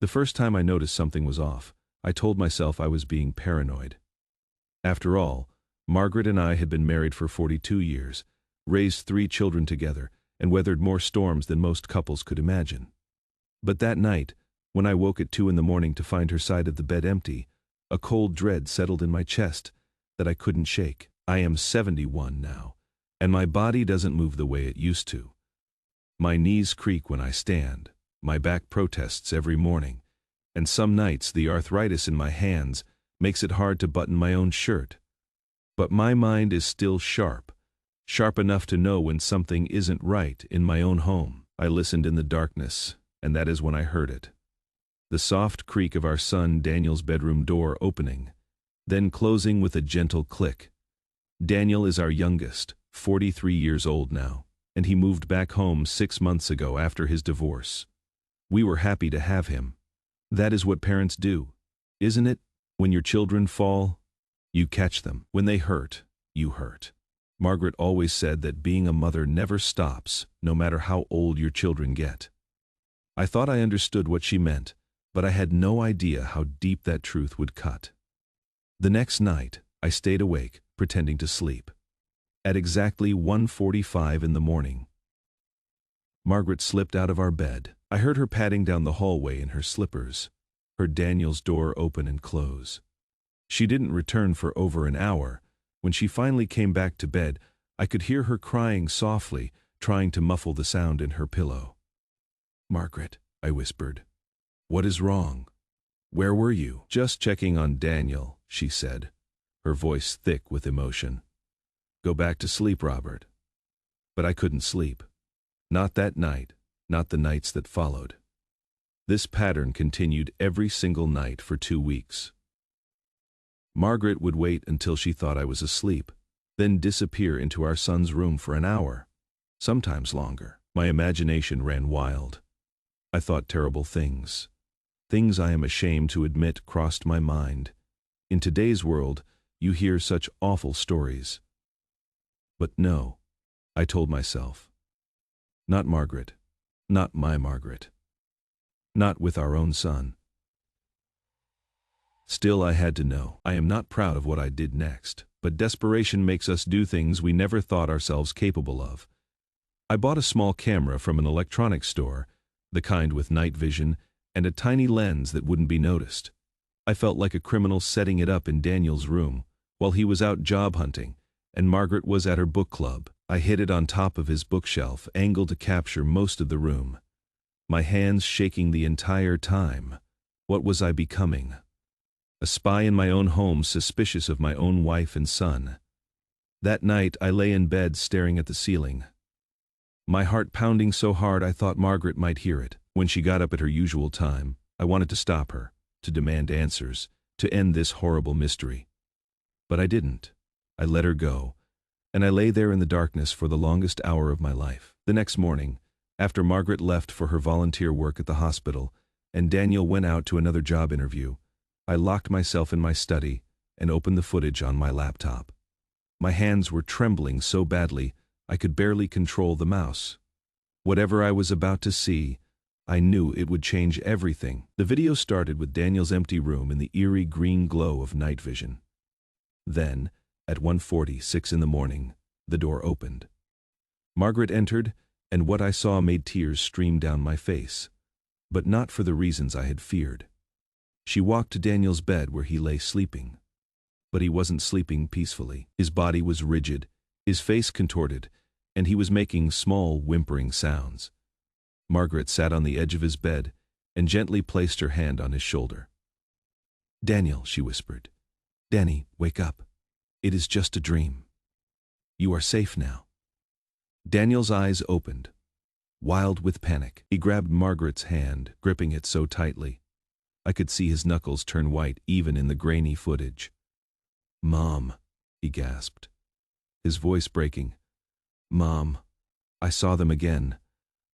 The first time I noticed something was off, I told myself I was being paranoid. After all, Margaret and I had been married for 42 years, raised 3 children together, and weathered more storms than most couples could imagine. But that night, when I woke at 2 in the morning to find her side of the bed empty, a cold dread settled in my chest that I couldn't shake. I am 71 now, and my body doesn't move the way it used to. My knees creak when I stand, my back protests every morning, and some nights the arthritis in my hands makes it hard to button my own shirt. But my mind is still sharp enough to know when something isn't right in my own home. I listened in the darkness, and that is when I heard it. The soft creak of our son Daniel's bedroom door opening, then closing with a gentle click. Daniel is our youngest, 43 years old now, and he moved back home 6 months ago after his divorce. We were happy to have him. That is what parents do, isn't it? When your children fall, you catch them. When they hurt, you hurt. Margaret always said that being a mother never stops, no matter how old your children get. I thought I understood what she meant, but I had no idea how deep that truth would cut. The next night, I stayed awake, pretending to sleep. At exactly 1:45 in the morning, Margaret slipped out of our bed. I heard her padding down the hallway in her slippers, heard Daniel's door open and close. She didn't return for over an hour. When she finally came back to bed, I could hear her crying softly, trying to muffle the sound in her pillow. "Margaret," I whispered. "What is wrong? Where were you?" "Just checking on Daniel," she said, her voice thick with emotion. "Go back to sleep, Robert." But I couldn't sleep. Not that night, not the nights that followed. This pattern continued every single night for 2 weeks. Margaret would wait until she thought I was asleep, then disappear into our son's room for an hour, sometimes longer. My imagination ran wild. I thought terrible things. Things I am ashamed to admit crossed my mind. In today's world, you hear such awful stories. But no, I told myself. Not Margaret. Not my Margaret. Not with our own son. Still, I had to know. I am not proud of what I did next, but desperation makes us do things we never thought ourselves capable of. I bought a small camera from an electronics store, the kind with night vision and a tiny lens that wouldn't be noticed. I felt like a criminal setting it up in Daniel's room, while he was out job hunting, and Margaret was at her book club. I hid it on top of his bookshelf, angled to capture most of the room. My hands shaking the entire time. What was I becoming? A spy in my own home, suspicious of my own wife and son. That night, I lay in bed staring at the ceiling, my heart pounding so hard I thought Margaret might hear it. When she got up at her usual time, I wanted to stop her, to demand answers, to end this horrible mystery. But I didn't. I let her go, and I lay there in the darkness for the longest hour of my life. The next morning, after Margaret left for her volunteer work at the hospital, and Daniel went out to another job interview, I locked myself in my study and opened the footage on my laptop. My hands were trembling so badly I could barely control the mouse. Whatever I was about to see, I knew it would change everything. The video started with Daniel's empty room in the eerie green glow of night vision. Then, at 1:46 in the morning, the door opened. Margaret entered, and what I saw made tears stream down my face, but not for the reasons I had feared. She walked to Daniel's bed where he lay sleeping. But he wasn't sleeping peacefully. His body was rigid, his face contorted, and he was making small, whimpering sounds. Margaret sat on the edge of his bed and gently placed her hand on his shoulder. "Daniel," she whispered. "Danny, wake up. It is just a dream. You are safe now." Daniel's eyes opened, wild with panic. He grabbed Margaret's hand, gripping it so tightly. I could see his knuckles turn white even in the grainy footage. "Mom," he gasped, his voice breaking. "Mom, I saw them again.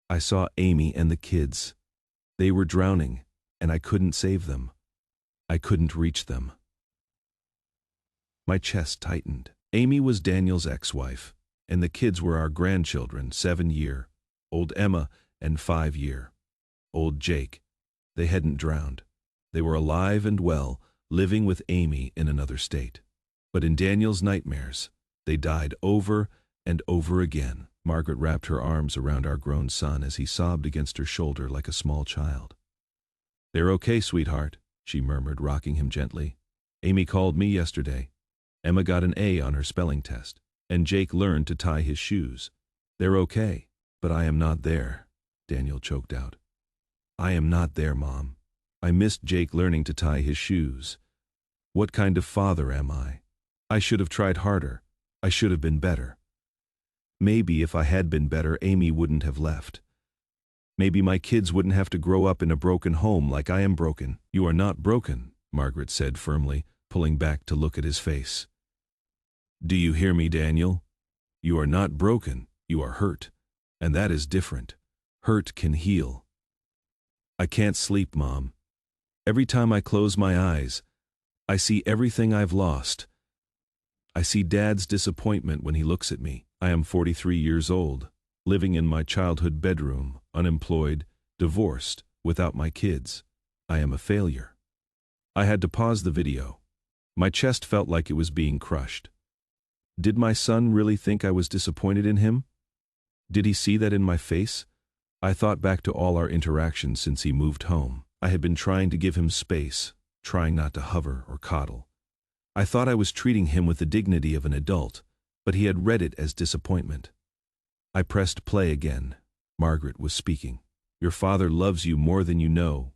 I saw Amy and the kids. They were drowning, and I couldn't save them. I couldn't reach them." My chest tightened. Amy was Daniel's ex-wife, and the kids were our grandchildren, 7-year-old Emma and 5-year-old Jake. They hadn't drowned. They were alive and well, living with Amy in another state. But in Daniel's nightmares, they died over and over again. Margaret wrapped her arms around our grown son as he sobbed against her shoulder like a small child. "They're okay, sweetheart," she murmured, rocking him gently. "Amy called me yesterday. Emma got an A on her spelling test, and Jake learned to tie his shoes. They're okay, but I am not there," Daniel choked out. "I am not there, Mom. I missed Jake learning to tie his shoes. What kind of father am I? I should have tried harder. I should have been better. Maybe if I had been better, Amy wouldn't have left. Maybe my kids wouldn't have to grow up in a broken home like I am broken." "You are not broken," Margaret said firmly, pulling back to look at his face. "Do you hear me, Daniel? You are not broken, you are hurt, and that is different. Hurt can heal." "I can't sleep, Mom. Every time I close my eyes, I see everything I've lost. I see Dad's disappointment when he looks at me. I am 43 years old, living in my childhood bedroom, unemployed, divorced, without my kids. I am a failure." I had to pause the video. My chest felt like it was being crushed. Did my son really think I was disappointed in him? Did he see that in my face? I thought back to all our interactions since he moved home. I had been trying to give him space, trying not to hover or coddle. I thought I was treating him with the dignity of an adult, but he had read it as disappointment. I pressed play again. Margaret was speaking. "Your father loves you more than you know.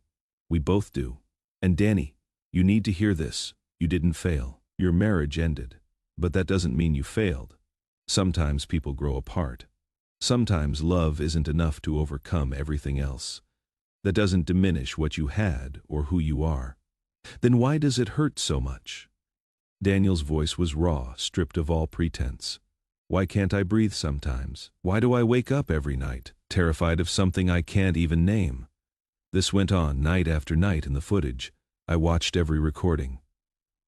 We both do. And Danny, you need to hear this. You didn't fail. Your marriage ended. But that doesn't mean you failed. Sometimes people grow apart. Sometimes love isn't enough to overcome everything else. That doesn't diminish what you had or who you are. Then why does it hurt so much?" Daniel's voice was raw, stripped of all pretense. "Why can't I breathe sometimes? Why do I wake up every night, terrified of something I can't even name?" This went on night after night in the footage. I watched every recording.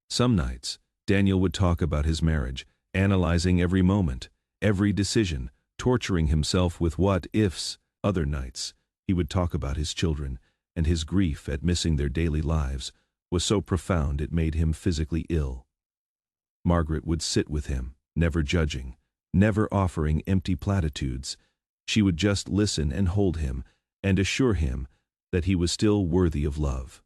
Some nights, Daniel would talk about his marriage, analyzing every moment, every decision, torturing himself with what-ifs. Other nights, he would talk about his children, and his grief at missing their daily lives was so profound it made him physically ill. Margaret would sit with him, never judging, never offering empty platitudes. She would just listen and hold him, and assure him that he was still worthy of love.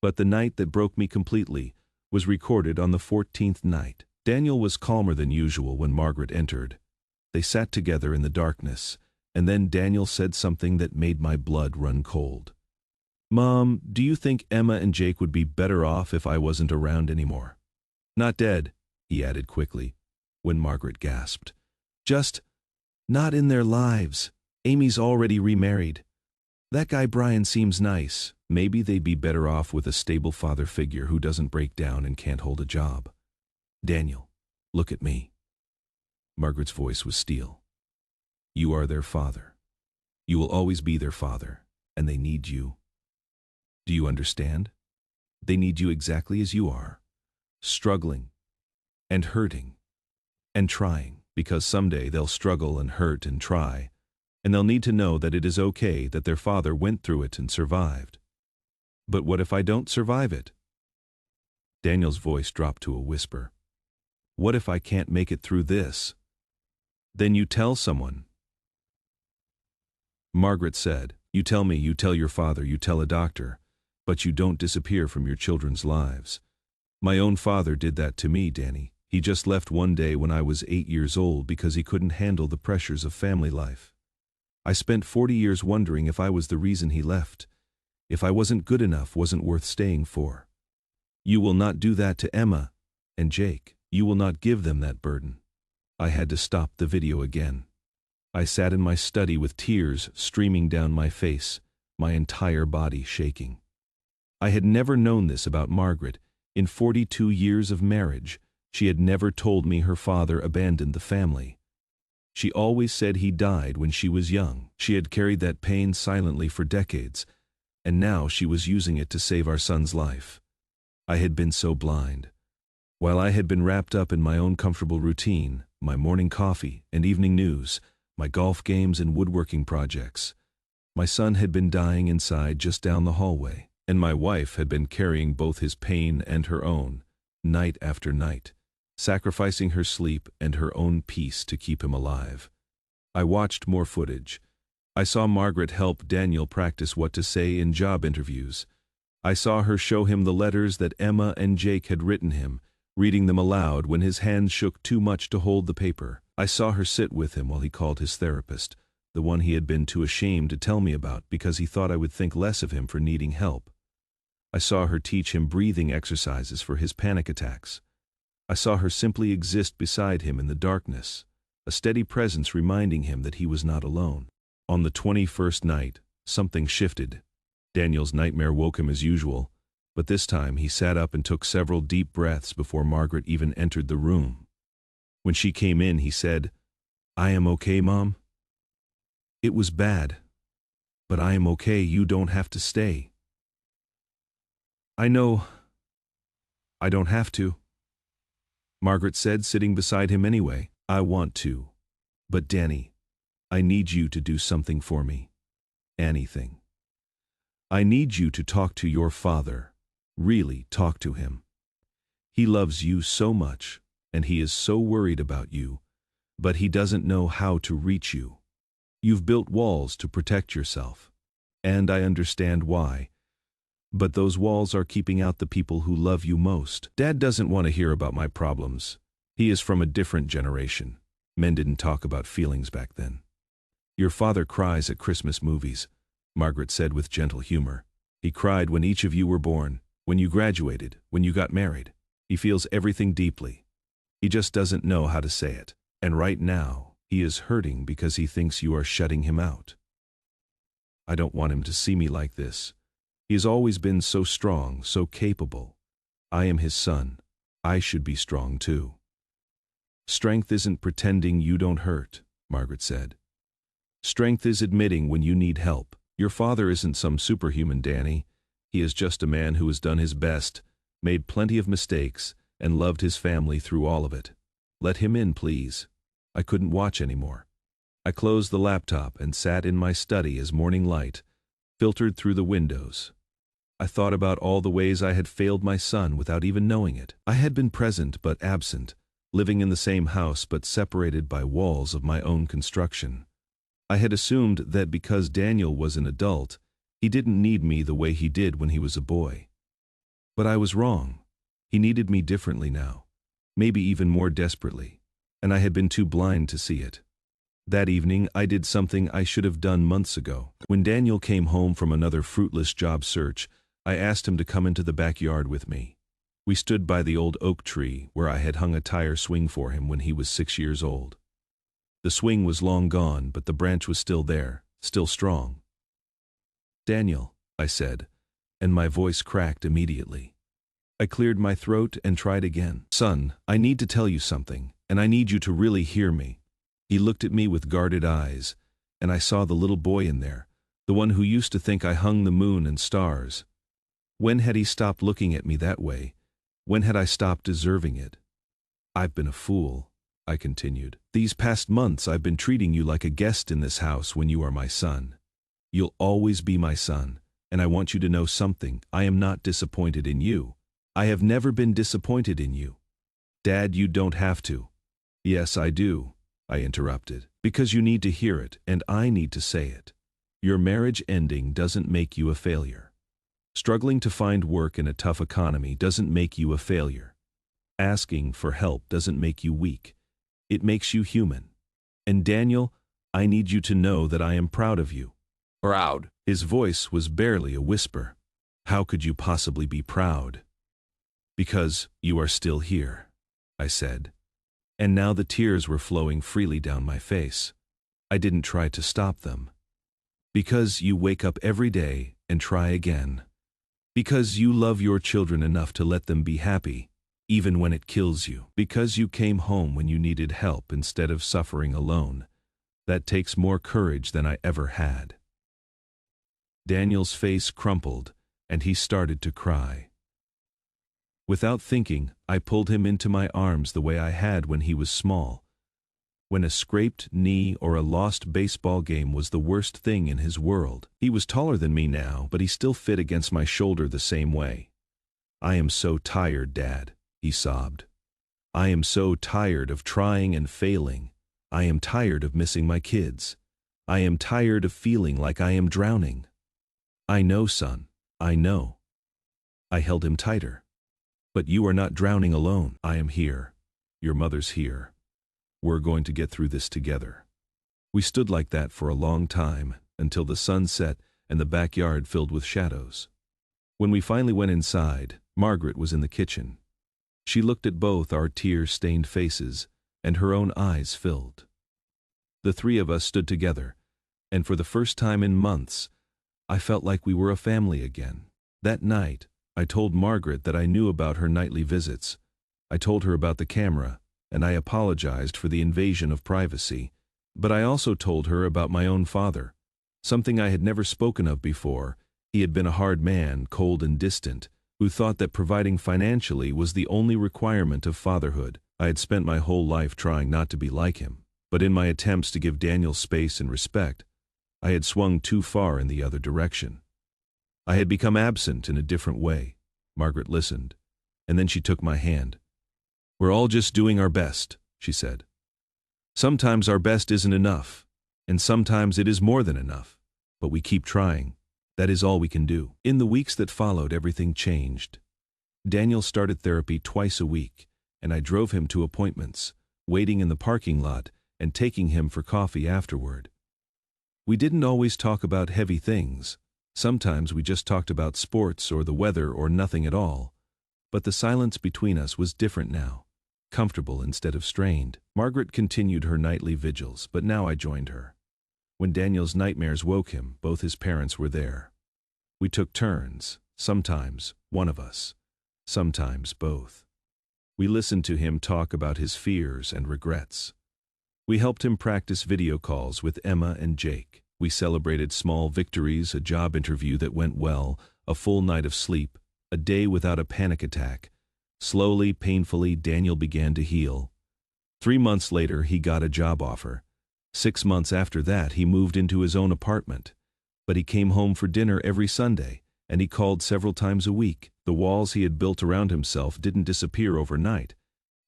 But the night that broke me completely was recorded on the 14th night. Daniel was calmer than usual when Margaret entered. They sat together in the darkness, and then Daniel said something that made my blood run cold. "Mom, do you think Emma and Jake would be better off if I wasn't around anymore?" "Not dead," he added quickly, when Margaret gasped. "Just not in their lives. Amy's already remarried. That guy Brian seems nice. Maybe they'd be better off with a stable father figure who doesn't break down and can't hold a job. Daniel, look at me." Margaret's voice was steel. "You are their father. You will always be their father, and they need you. Do you understand? They need you exactly as you are, struggling and hurting and trying, because someday they'll struggle and hurt and try, and they'll need to know that it is okay that their father went through it and survived. But what if I don't survive it?" Daniel's voice dropped to a whisper. "What if I can't make it through this?" "Then you tell someone." Margaret said, "You tell me, you tell your father, you tell a doctor, but you don't disappear from your children's lives. My own father did that to me, Danny. He just left one day when I was 8 years old because he couldn't handle the pressures of family life. I spent 40 years wondering if I was the reason he left, if I wasn't good enough, wasn't worth staying for. You will not do that to Emma and Jake. You will not give them that burden." I had to stop the video again. I sat in my study with tears streaming down my face, my entire body shaking. I had never known this about Margaret. In 42 years of marriage, she had never told me her father abandoned the family. She always said he died when she was young. She had carried that pain silently for decades, and now she was using it to save our son's life. I had been so blind. While I had been wrapped up in my own comfortable routine, my morning coffee and evening news, my golf games and woodworking projects, My son had been dying inside just down the hallway, and my wife had been carrying both his pain and her own, night after night, sacrificing her sleep and her own peace to keep him alive. I watched more footage. I saw Margaret help Daniel practice what to say in job interviews. I saw her show him the letters that Emma and Jake had written him, reading them aloud when his hands shook too much to hold the paper. I saw her sit with him while he called his therapist, the one he had been too ashamed to tell me about because he thought I would think less of him for needing help. I saw her teach him breathing exercises for his panic attacks. I saw her simply exist beside him in the darkness, a steady presence reminding him that he was not alone. On the 21st night, something shifted. Daniel's nightmare woke him as usual, but this time he sat up and took several deep breaths before Margaret even entered the room. When she came in, he said, "I am okay, Mom. It was bad, but I am okay. You don't have to stay." "I know. I don't have to," Margaret said, sitting beside him anyway. "I want to. But Danny, I need you to do something for me. Anything. I need you to talk to your father. Really talk to him. He loves you so much, and he is so worried about you, but he doesn't know how to reach you. You've built walls to protect yourself, and I understand why. But those walls are keeping out the people who love you most. Dad doesn't want to hear about my problems. He is from a different generation. Men didn't talk about feelings back then. Your father cries at Christmas movies," Margaret said with gentle humor. "He cried when each of you were born, when you graduated, when you got married. He feels everything deeply. He just doesn't know how to say it. And right now, he is hurting because he thinks you are shutting him out. I don't want him to see me like this. He has always been so strong, so capable. I am his son. I should be strong too." "Strength isn't pretending you don't hurt," Margaret said. "Strength is admitting when you need help. Your father isn't some superhuman, Danny. He is just a man who has done his best, made plenty of mistakes, and loved his family through all of it. Let him in, please." I couldn't watch anymore. I closed the laptop and sat in my study as morning light filtered through the windows. I thought about all the ways I had failed my son without even knowing it. I had been present but absent, living in the same house but separated by walls of my own construction. I had assumed that because Daniel was an adult, he didn't need me the way he did when he was a boy. But I was wrong. He needed me differently now, maybe even more desperately, and I had been too blind to see it. That evening, I did something I should have done months ago. When Daniel came home from another fruitless job search, I asked him to come into the backyard with me. We stood by the old oak tree where I had hung a tire swing for him when he was 6 years old. The swing was long gone, but the branch was still there, still strong. "Daniel," I said, and my voice cracked immediately. I cleared my throat and tried again. "Son, I need to tell you something, and I need you to really hear me." He looked at me with guarded eyes, and I saw the little boy in there, the one who used to think I hung the moon and stars. When had he stopped looking at me that way? When had I stopped deserving it? "I've been a fool," I continued. "These past months I've been treating you like a guest in this house when you are my son. You'll always be my son, and I want you to know something. I am not disappointed in you. I have never been disappointed in you." "Dad, you don't have to." "Yes, I do," I interrupted, "because you need to hear it, and I need to say it. Your marriage ending doesn't make you a failure. Struggling to find work in a tough economy doesn't make you a failure. Asking for help doesn't make you weak. It makes you human. And Daniel, I need you to know that I am proud of you." "Proud?" His voice was barely a whisper. "How could you possibly be proud?" "Because you are still here," I said. And now the tears were flowing freely down my face. I didn't try to stop them. "Because you wake up every day and try again. Because you love your children enough to let them be happy, even when it kills you. Because you came home when you needed help instead of suffering alone. That takes more courage than I ever had." Daniel's face crumpled, and he started to cry. Without thinking, I pulled him into my arms the way I had when he was small. when a scraped knee or a lost baseball game was the worst thing in his world. He was taller than me now, but he still fit against my shoulder the same way. "I am so tired, Dad," he sobbed. "I am so tired of trying and failing. I am tired of missing my kids. I am tired of feeling like I am drowning." "I know, son, I know." I held him tighter. "But you are not drowning alone. I am here. Your mother's here. We're going to get through this together." We stood like that for a long time, until the sun set and the backyard filled with shadows. When we finally went inside, Margaret was in the kitchen. She looked at both our tear-stained faces, and her own eyes filled. The three of us stood together, and for the first time in months, I felt like we were a family again. That night, I told Margaret that I knew about her nightly visits. I told her about the camera, and I apologized for the invasion of privacy. But I also told her about my own father, something I had never spoken of before. He had been a hard man, cold and distant, who thought that providing financially was the only requirement of fatherhood. I had spent my whole life trying not to be like him, but in my attempts to give Daniel space and respect, I had swung too far in the other direction. I had become absent in a different way. Margaret listened, and then she took my hand. "We're all just doing our best," she said. "Sometimes our best isn't enough, and sometimes it is more than enough, but we keep trying. That is all we can do." In the weeks that followed, everything changed. Daniel started therapy twice a week, and I drove him to appointments, waiting in the parking lot and taking him for coffee afterward. We didn't always talk about heavy things. Sometimes we just talked about sports or the weather or nothing at all. But the silence between us was different now, comfortable instead of strained. Margaret continued her nightly vigils, but now I joined her. When Daniel's nightmares woke him, both his parents were there. We took turns, sometimes one of us, sometimes both. We listened to him talk about his fears and regrets. We helped him practice video calls with Emma and Jake. We celebrated small victories, a job interview that went well, a full night of sleep, a day without a panic attack. Slowly, painfully, Daniel began to heal. 3 months later, he got a job offer. 6 months after that, he moved into his own apartment. But he came home for dinner every Sunday, and he called several times a week. The walls he had built around himself didn't disappear overnight,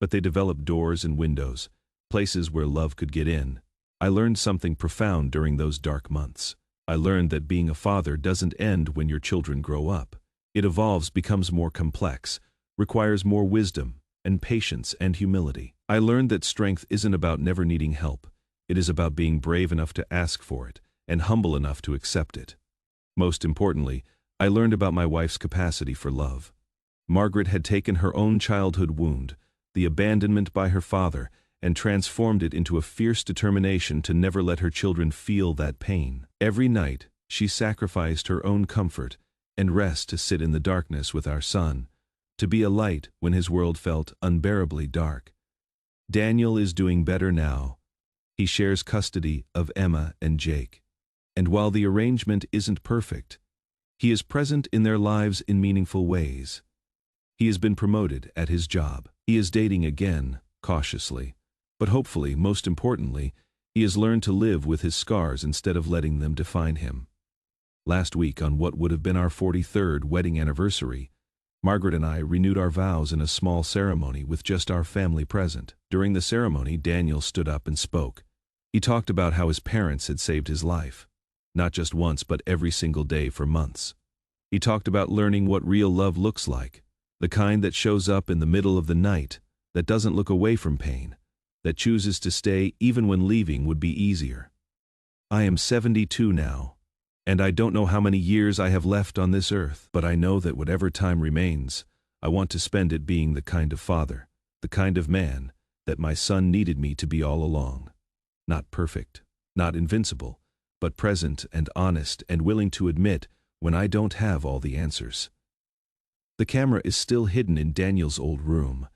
but they developed doors and windows, places where love could get in. I learned something profound during those dark months. I learned that being a father doesn't end when your children grow up. It evolves, becomes more complex, requires more wisdom and patience and humility. I learned that strength isn't about never needing help. It is about being brave enough to ask for it and humble enough to accept it. Most importantly, I learned about my wife's capacity for love. Margaret had taken her own childhood wound, the abandonment by her father, and transformed it into a fierce determination to never let her children feel that pain. Every night, she sacrificed her own comfort and rest to sit in the darkness with our son, to be a light when his world felt unbearably dark. Daniel is doing better now. He shares custody of Emma and Jake. And while the arrangement isn't perfect, he is present in their lives in meaningful ways. He has been promoted at his job. He is dating again, cautiously. But hopefully, most importantly, he has learned to live with his scars instead of letting them define him. Last week, on what would have been our 43rd wedding anniversary, Margaret and I renewed our vows in a small ceremony with just our family present. During the ceremony, Daniel stood up and spoke. He talked about how his parents had saved his life, not just once but every single day for months. He talked about learning what real love looks like, the kind that shows up in the middle of the night, that doesn't look away from pain, that chooses to stay even when leaving would be easier. I am 72 now, and I don't know how many years I have left on this earth, but I know that whatever time remains, I want to spend it being the kind of father, the kind of man, that my son needed me to be all along. Not perfect, not invincible, but present and honest and willing to admit when I don't have all the answers. The camera is still hidden in Daniel's old room,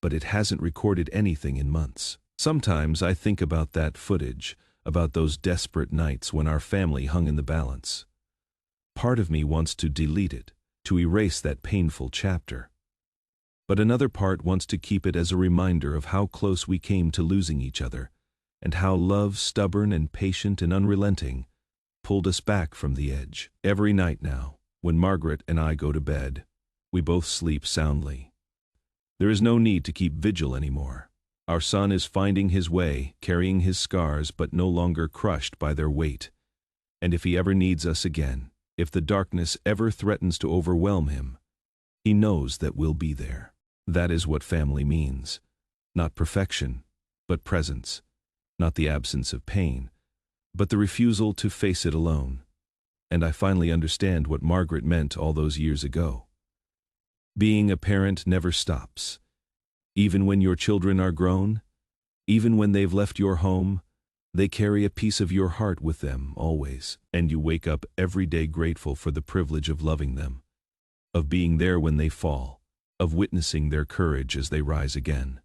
but it hasn't recorded anything in months. Sometimes I think about that footage, about those desperate nights when our family hung in the balance. Part of me wants to delete it, to erase that painful chapter. But another part wants to keep it as a reminder of how close we came to losing each other, and how love, stubborn and patient and unrelenting, pulled us back from the edge. Every night now, when Margaret and I go to bed, we both sleep soundly. There is no need to keep vigil anymore. Our son is finding his way, carrying his scars, but no longer crushed by their weight. And if he ever needs us again, if the darkness ever threatens to overwhelm him, he knows that we'll be there. That is what family means. Not perfection, but presence. Not the absence of pain, but the refusal to face it alone. And I finally understand what Margaret meant all those years ago. Being a parent never stops. Even when your children are grown, even when they've left your home, they carry a piece of your heart with them always, and you wake up every day grateful for the privilege of loving them, of being there when they fall, of witnessing their courage as they rise again.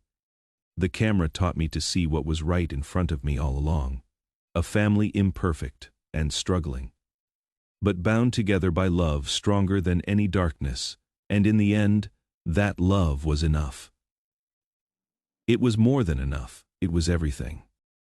The camera taught me to see what was right in front of me all along. A family imperfect and struggling, but bound together by love stronger than any darkness, and in the end, that love was enough. It was more than enough, it was everything.